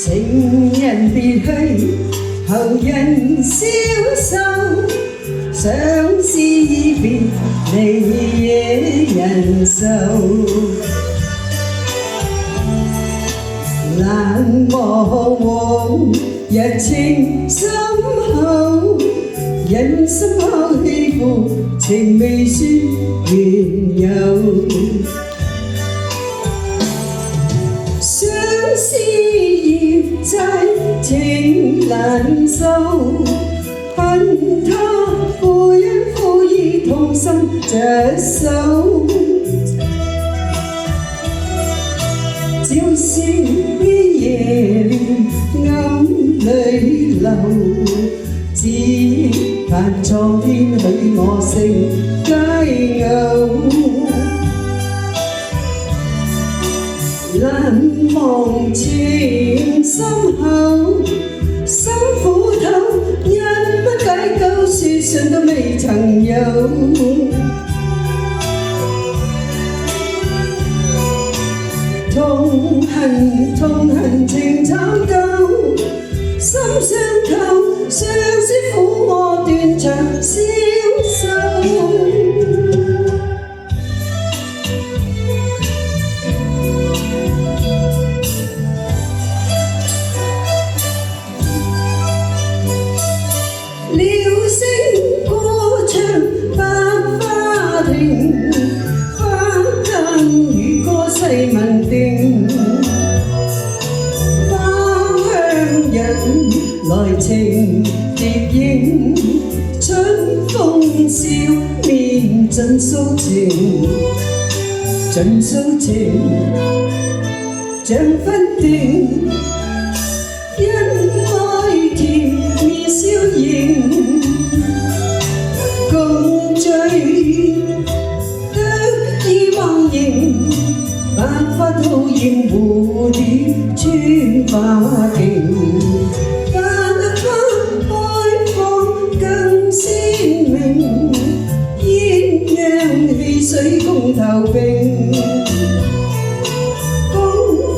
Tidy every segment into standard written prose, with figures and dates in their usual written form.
情人別去，後人消瘦，相思別離惹人愁。難忘往日情深厚，人心拋棄負，情未說緣由。相思業債情難受，恨他負因負義同心着手。朝宵邊夜亂暗淚流，只盼蒼天許我成佳偶。難忘情深厚，心苦透，因不解救，書信都未曾有。痛恨情慘鬥，心傷透，相思苦我斷腸消瘦。鳥聲歌唱百花亭，花間與歌世聞定。來情疊影，春風笑面盡訴情，盡訴情像分定，因愛甜蜜笑盈，共醉得意忘形，百花吐豔蝴蝶穿花徑。水共投並，風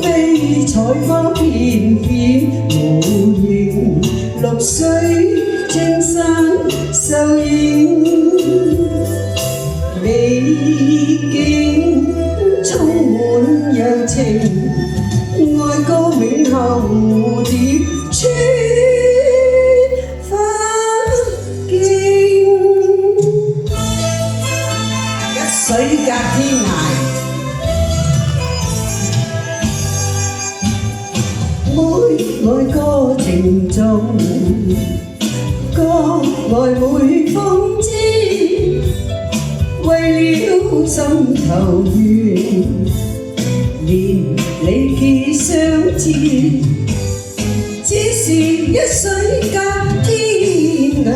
飛彩花片片無形，綠水青山秀影，美景充滿柔情，愛歌永後蝴蝶穿水隔天涯，每愛歌情重，歌愛每風知，為了心頭緣，連理結相知，只是一水隔天涯，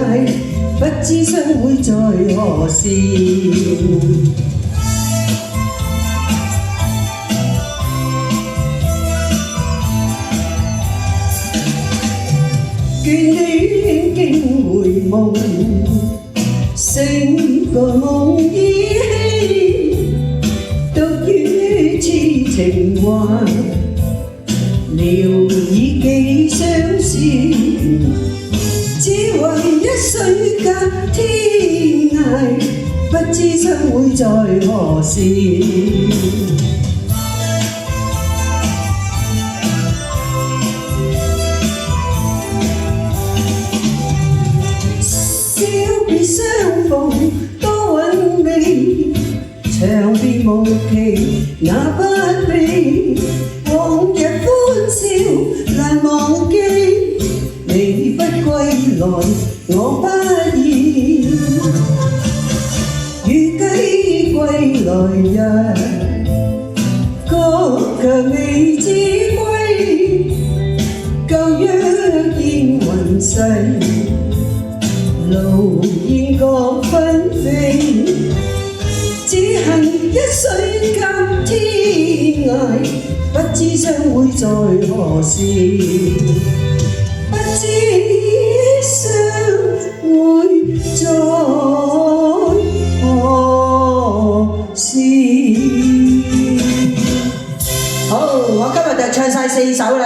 不知相會在何時。眷戀竟回夢，醒個夢依稀，獨於痴情懷，聊以寄相思，只為一水隔天涯，不知相會在何時。相逢多韻味，長別無期那不避，往日歡笑難忘記，你不歸來我不依，預計歸來日，覺卻未知歸，舊約煙雲逝。路煙各紛飛，只恨一水隔天涯，不知相會在何時，不知相會在何時。好，我今日就唱晒4首啦。